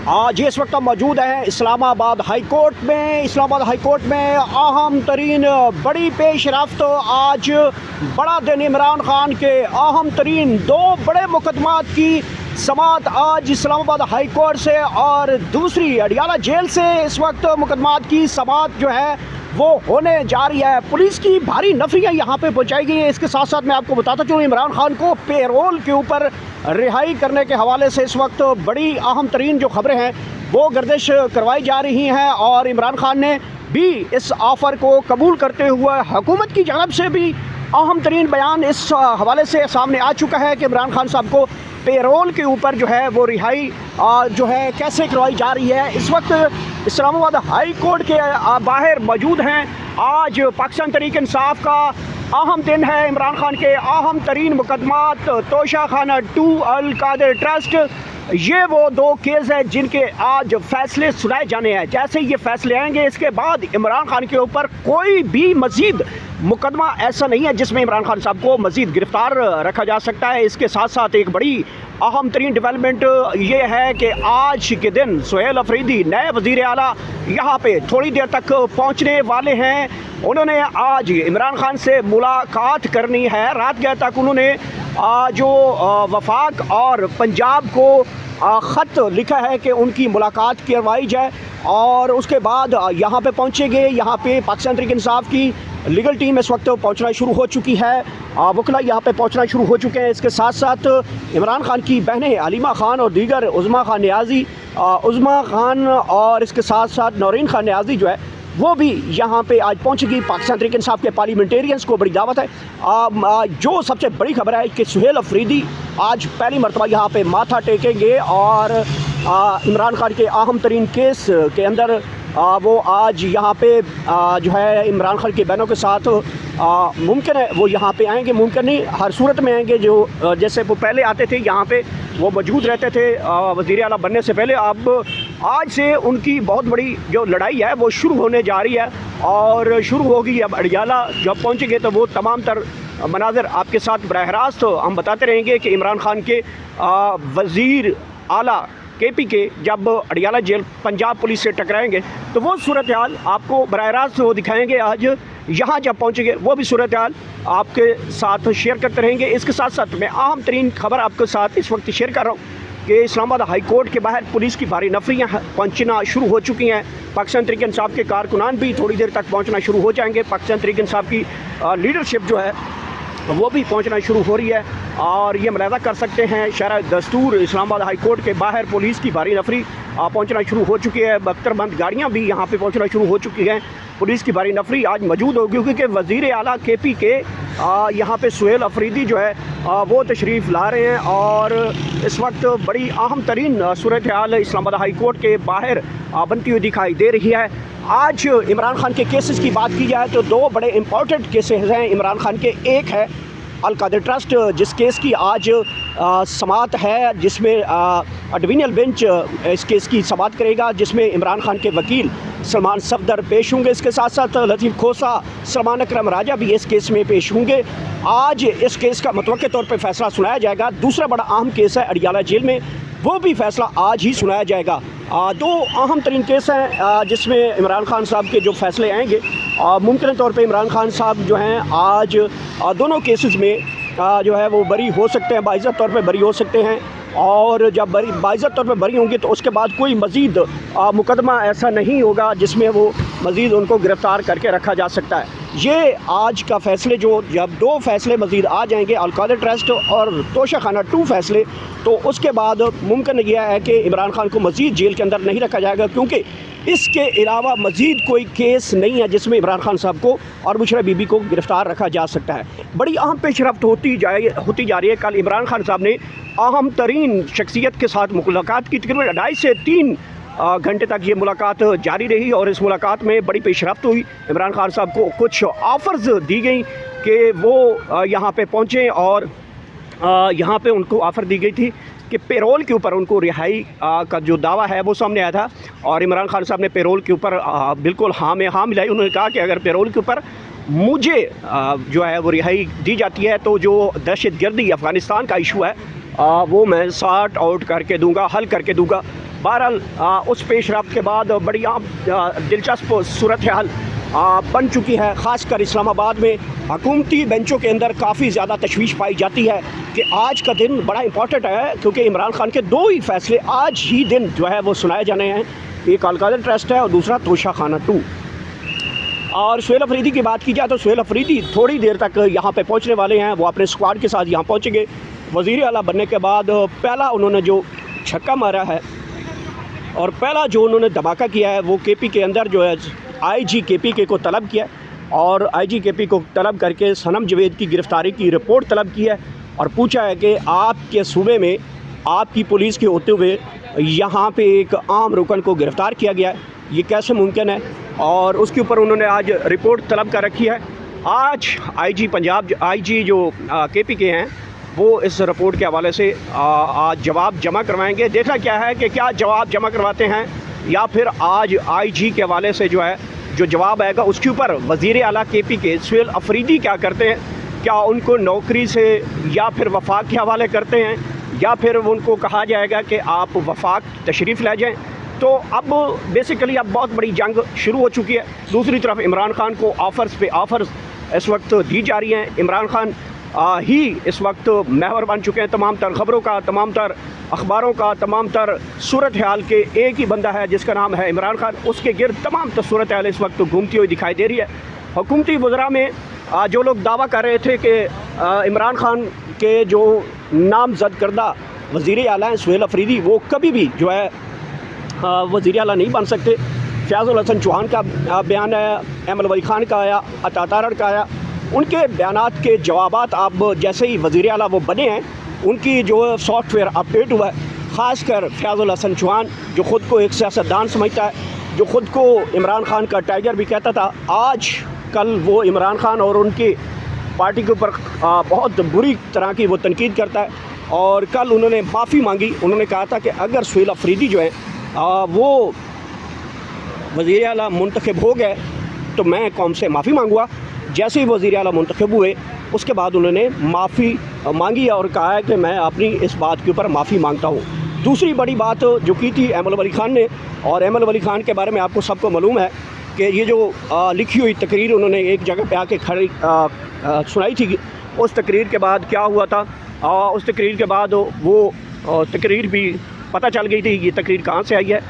आज इस वक्त हम मौजूद हैं इस्लामाबाद हाई कोर्ट में। इस्लामाबाद हाई कोर्ट में अहम तरीन बड़ी पेशरफ्त। आज बड़ा दिन इमरान खान के अहम तरीन दो बड़े मुकदमात की समाअत आज इस्लामाबाद हाई कोर्ट से और दूसरी अडियाला जेल से इस वक्त मुकदमात की समाअत जो है वो होने जा रही है। पुलिस की भारी नफरियाँ यहाँ पे पहुँचाई गई है। इसके साथ साथ मैं आपको बताता चलूँ, इमरान खान को पेरोल के ऊपर रिहाई करने के हवाले से इस वक्त बड़ी अहम तरीन जो खबरें हैं वो गर्दिश करवाई जा रही हैं और इमरान खान ने भी इस ऑफ़र को कबूल करते हुए हुकूमत की जानब से भी अहम तरीन बयान इस हवाले से सामने आ चुका है कि इमरान खान साहब को पेरोल के ऊपर जो है वो रिहाई जो है कैसे करवाई जा रही है। इस वक्त इस्लामाबाद हाई कोर्ट के बाहर मौजूद हैं। आज पाकिस्तान तहरीक इंसाफ का अहम दिन है। इमरान खान के अहम तरीन मुकदमात तोशाखाना 2 अल कादिर ट्रस्ट, ये वो दो केस हैं जिनके आज फैसले सुनाए जाने हैं। जैसे ये फैसले आएंगे इसके बाद इमरान खान के ऊपर कोई भी मज़ीद मुकदमा ऐसा नहीं है जिसमें इमरान खान साहब को मज़ीद गिरफ़्तार रखा जा सकता है। इसके साथ साथ एक बड़ी अहम तरीन डेवलपमेंट ये है कि आज के दिन सुहेल अफरीदी नए वज़ीर आला यहाँ पे थोड़ी देर तक पहुँचने वाले हैं। उन्होंने आज इमरान खान से मुलाकात करनी है। रात गए तक उन्होंने जो वफाक और पंजाब को ख़त लिखा है कि उनकी मुलाकात करवाई जाए और उसके बाद यहाँ पे पहुँचेंगे। यहाँ पे पाकिस्तान तहरीक इंसाफ की लीगल टीम इस वक्त पहुँचना शुरू हो चुकी है। वकला यहाँ पे पहुँचना शुरू हो चुके हैं। इसके साथ साथ इमरान खान की बहनें हलीमा खान और दीगर उज़्मा खान नियाज़ी, उज़्मा खान और इसके साथ साथ नौरीन खान नियाज़ी जो है वो भी यहाँ पे आज पहुँचेगी। पाकिस्तान तहरीक इंसाफ के पार्लियामेंटेरियंस को बड़ी दावत है। जो सबसे बड़ी खबर है कि सुहेल अफरीदी आज पहली मरतबा यहाँ पे माथा टेकेंगे और इमरान खान के अहम तरीन केस के अंदर वो आज यहाँ पे जो है इमरान खान की बहनों के साथ मुमकिन है वो यहाँ पे आएंगे, मुमकिन नहीं हर सूरत में आएंगे। जो जैसे वो पहले आते थे यहाँ पे वो मौजूद रहते थे वज़ीर आला बनने से पहले, अब आज से उनकी बहुत बड़ी जो लड़ाई है वो शुरू होने जा रही है और शुरू होगी। अब अडियाला जब पहुँचेंगे तो वो तमाम तर मनाज़र आपके साथ बराह रास्त हम बताते रहेंगे कि इमरान खान के वज़ीर आला KP के जब अडियाला जेल पंजाब पुलिस से टकराएंगे तो वो सूरत हाल आपको बराह रास्त वो दिखाएंगे। आज यहाँ जब पहुँचेंगे वो भी सूरत हाल आपके साथ शेयर करते रहेंगे। इसके साथ साथ मैं अहम तरीन खबर आपके साथ इस वक्त शेयर कर रहा हूँ कि इस्लामाबाद हाई कोर्ट के बाहर पुलिस की भारी नफरियाँ पहुँचना शुरू हो चुकी हैं। पाकिस्तान तहरीक इंसाफ के कारकुनान भी थोड़ी देर तक पहुँचना शुरू हो जाएंगे। पाकिस्तान तहरीक इंसाफ की लीडरशिप जो है वो भी पहुंचना शुरू हो रही है और ये मुलाहिज़ा कर सकते हैं शरअ दस्तूर इस्लामाबाद हाई कोर्ट के बाहर पुलिस की भारी नफरी पहुंचना शुरू हो चुकी है। बख्तरबंद गाड़ियां भी यहां पे पहुंचना शुरू हो चुकी हैं। पुलिस की भारी नफरी आज मौजूद होगी क्योंकि वज़ीर आला KP के यहाँ पे सुहेल अफरीदी जो है वो तशरीफ़ ला रहे हैं और इस वक्त बड़ी अहम तरीन सूरत हाल इस्लामाबाद हाई कोर्ट के बाहर बनती हुई दिखाई दे रही है। आज इमरान खान के केसेस की बात की जाए तो दो बड़े इम्पॉर्टेंट केसेस हैं इमरान खान के। एक है अल कादिर ट्रस्ट जिस केस की आज समाअत है, जिसमें डिवीजनल बेंच इस केस की समाअत करेगा, जिसमें इमरान खान के वकील सलमान सफदर पेश होंगे। इसके साथ साथ लतीफ़ खोसा, सलमान अकरम राजा भी इस केस में पेश होंगे। आज इस केस का मुतवक्किल तौर पे फ़ैसला सुनाया जाएगा। दूसरा बड़ा अहम केस है अडियाला जेल में, वो भी फ़ैसला आज ही सुनाया जाएगा। दो अहम तरीन केस हैं जिसमें इमरान खान साहब के जो फ़ैसले आएंगे मुमकिन तौर पे इमरान खान साहब जो हैं आज दोनों केसेस में जो है वो बरी हो सकते हैं, बाइज़्ज़त तौर पे बरी हो सकते हैं और जब बाइज़्ज़त तौर पे बरी होंगे तो उसके बाद कोई मज़ीद मुकदमा ऐसा नहीं होगा जिसमें वो मज़ीद उनको गिरफ़्तार करके रखा जा सकता है। ये आज का फ़ैसले जो जब दो फ़ैसले मज़ीद आ जाएंगे अल कादिर ट्रस्ट और तोशाखाना 2 फ़ैसले, तो उसके बाद मुमकिन यह है कि इमरान खान को मज़ीद जेल के अंदर नहीं रखा जाएगा क्योंकि इसके अलावा मज़ीद कोई केस नहीं है जिसमें इमरान खान साहब को और बुशरा बीबी को गिरफ़्तार रखा जा सकता है। बड़ी अहम पेशरफ्त होती जा रही है। कल इमरान खान साहब ने अहम तरीन शख्सियत के साथ मुलाकात की। तकरीबन 2.5 से 3 घंटे तक ये मुलाकात जारी रही और इस मुलाकात में बड़ी पेशरफ्त हुई। इमरान खान साहब को कुछ ऑफ़र्स दी गई कि वो यहाँ पे पहुँचें और यहाँ पे उनको ऑफ़र दी गई थी कि पेरोल के ऊपर उनको रिहाई का जो दावा है वो सामने आया था और इमरान खान साहब ने पेरोल के ऊपर बिल्कुल हाँ में हाँ मिलाई। उन्होंने कहा कि अगर पेरोल के ऊपर मुझे जो है वो रिहाई दी जाती है तो जो दहशतगर्दी अफ़गानिस्तान का इशू है वो मैं सॉर्ट आउट करके दूंगा, हल करके दूंगा। बहरहाल उस पेश रफ्त के बाद बड़ी दिलचस्प सूरत हाल बन चुकी है। ख़ासकर इस्लामाबाद में हुकूमती बेंचों के अंदर काफ़ी ज़्यादा तशवीश पाई जाती है कि आज का दिन बड़ा इंपॉर्टेंट है, क्योंकि इमरान खान के 2 ही फैसले आज ही दिन जो है वो सुनाए जाने हैं। एक अलकादर ट्रस्ट है और दूसरा तोशाखाना 2। और सुहेल अफरीदी की बात की जाए तो सुहेल अफरीदी थोड़ी देर तक यहाँ पे पहुँचने वाले हैं। वो अपने स्क्वाड के साथ यहाँ पहुँचेंगे। वज़ीर आला बनने के बाद पहला उन्होंने जो छक्का मारा है और पहला जो उन्होंने धमाका किया है वो केपी के अंदर जो है IG KPK को तलब किया और IG KP को तलब करके सनम जवेद की गिरफ़्तारी की रिपोर्ट तलब की है और पूछा है कि आपके सूबे में आपकी पुलिस के होते हुए यहाँ पे एक आम रुकन को गिरफ़्तार किया गया है, ये कैसे मुमकिन है। और उसके ऊपर उन्होंने आज रिपोर्ट तलब कर रखी है। आज IG पंजाब IG जो KPK हैं वो इस रिपोर्ट के हवाले से आज जवाब जमा करवाएंगे। देखना क्या है कि क्या जवाब जमा करवाते हैं या फिर आज IG के हवाले से जो है जो जवाब आएगा उसके ऊपर वज़ीर आला KPK सुहेल अफरीदी क्या करते हैं, क्या उनको नौकरी से या फिर वफाक के हवाले करते हैं या फिर उनको कहा जाएगा कि आप वफाक तशरीफ़ ले जाएं। तो अब बेसिकली अब बहुत बड़ी जंग शुरू हो चुकी है। दूसरी तरफ इमरान खान को ऑफ़र्स पे ऑफ़र्स इस वक्त दी जा रही हैं। इमरान खान ही इस वक्त महवर बन चुके हैं तमाम तर ख़बरों का, तमाम तर अखबारों का, तमाम तर सूरत हाल के। एक ही बंदा है जिसका नाम है इमरान खान, उसके गिर्द तमाम तर सूरत हाल इस वक्त घूमती हुई दिखाई दे रही है। हुकूमती वज़रा में जो लोग दावा कर रहे थे कि इमरान खान के जो नामज़द करदा वज़ीर आला हैं सुहेल अफरीदी, वो कभी भी जो है वज़ीर आला नहीं बन सकते। फ़याज़ुल हसन चौहान का बयान आया, अहमद वली खान का आया, अता तारड़ का आया। उनके बयानात के जवाबात अब जैसे ही वज़ीर आला वो बने हैं उनकी जो सॉफ्टवेयर अपडेट हुआ है। ख़ासकर फ़याज़ुल हसन चौहान जो ख़ुद को एक सियासतदान समझता है, जो ख़ुद को इमरान खान का टाइगर भी कहता था, आज कल वो इमरान खान और उनकी पार्टी के ऊपर बहुत बुरी तरह की वो तनकीद करता है। और कल उन्होंने माफ़ी मांगी। उन्होंने कहा था कि अगर सुहेल अफरीदी जो है वो वज़ीर आला मुंतखब हो गए तो मैं कौम से माफ़ी मांगूँगा। जैसे ही वज़ीर आला मुंतखब हुए उसके बाद उन्होंने माफ़ी मांगी और कहा है कि मैं अपनी इस बात के ऊपर माफ़ी मांगता हूँ। दूसरी बड़ी बात जो की थी अहमद वली खान ने, और अहमद वली खान के बारे में आपको सबको मालूम है कि ये जो लिखी हुई तकरीर उन्होंने एक जगह पे आके खड़ी सुनाई थी। उस तकरीर के बाद क्या हुआ था, उस तकरीर के बाद वो तकरीर भी पता चल गई थी ये तकरीर कहाँ से आई है।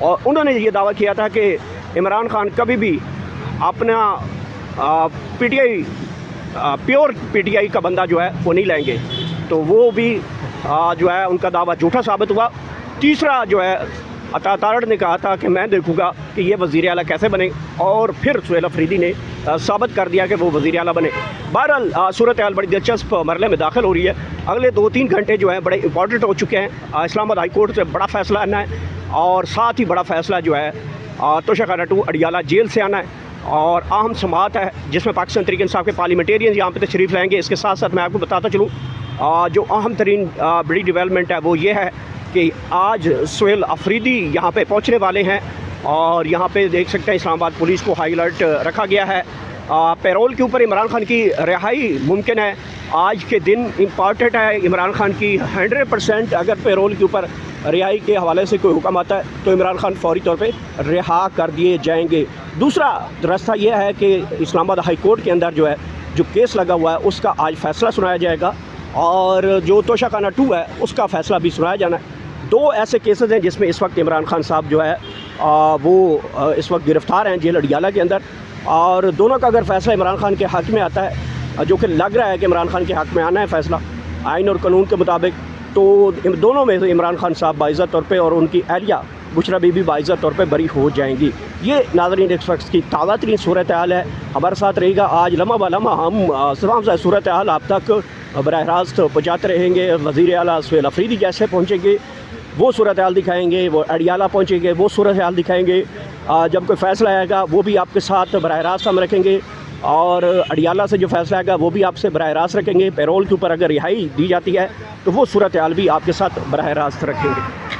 और उन्होंने ये दावा किया था कि इमरान खान कभी भी अपना PTI प्योर PTI का बंदा जो है वो नहीं लेंगे। तो वो भी जो है उनका दावा झूठा साबित हुआ। तीसरा जो है अता तारड़ ने कहा था कि मैं देखूँगा कि ये वज़ीर आला कैसे बने, और फिर सुहेल अफरीदी ने साबित कर दिया कि वो वज़ीर आला बने। बहरहाल सूरत हाल बड़ी दिलचस्प मरले में दाखिल हो रही है। अगले 2-3 घंटे जो है बड़े इंपॉर्टेंट हो चुके हैं। इस्लामाबाद हाई कोर्ट से बड़ा फ़ैसला आना है और साथ ही बड़ा फ़ैसला जो है तोशाखाना 2 अडियाला जेल से आना है। और अहम समाअत है जिसमें पाकिस्तान तहरीक इंसाफ के पार्लियामेंटेरियन यहाँ पे तशरीफ़ लाएंगे। इसके साथ साथ मैं आपको बताता चलूँ जो अहम तरीन बड़ी डेवलपमेंट है वो ये है कि आज सुहेल अफरीदी यहाँ पे पहुँचने वाले हैं और यहाँ पे देख सकते हैं इस्लामाबाद पुलिस को हाई अलर्ट रखा गया है। पैरोल के ऊपर इमरान खान की रिहाई मुमकिन है। आज के दिन इम्पॉर्टेंट है इमरान खान की 100%। अगर पैरोल के ऊपर रिहाई के हवाले से कोई हुक्म आता है तो इमरान खान फौरी तौर पे रिहा कर दिए जाएंगे। दूसरा रास्ता यह है कि इस्लामाबाद हाई कोर्ट के अंदर जो है जो केस लगा हुआ है उसका आज फ़ैसला सुनाया जाएगा और जो तोशाखाना 2 है उसका फ़ैसला भी सुनाया जाना है। 2 ऐसे केसेस हैं जिसमें इस वक्त इमरान खान साहब जो है वो इस वक्त गिरफ़्तार हैं जेल अडियाला के अंदर। और दोनों का अगर फ़ैसला इमरान खान के हक़ में आता है, जो कि लग रहा है कि इमरान खान के हक़ में आना है फ़ैसला आइन और कानून के मुताबिक, तो दोनों में से इमरान खान साहब बाइज़्ज़त तौर पे और उनकी अहलिया बुशरा बीबी बाइज़्ज़त तौर पे बरी हो जाएंगी। ये नाज़रीन इस वक्त की ताज़ा तरीन सूरत हाल है। हमारे साथ रहेगा आज लम्हा ब लम्हा हम तमाम सा सूरत हाल आप तक बराह रास्त पहुँचाते रहेंगे। वज़ीर आला सुहेल अफरीदी जैसे पहुँचेंगे वो सूरत हाल दिखाएंगे, वो अडियाला पहुँचेंगे वो सूरत हाल दिखाएंगे। जब कोई फ़ैसला आएगा वो भी आपके साथ बराह रास्त हम रखेंगे और अडियाला से जो फ़ैसला आएगा वो भी आपसे बराह रास्त रखेंगे। पैरोल के ऊपर अगर रिहाई दी जाती है तो वो सूरत हाल भी आपके साथ बराह रास्त रखेंगे।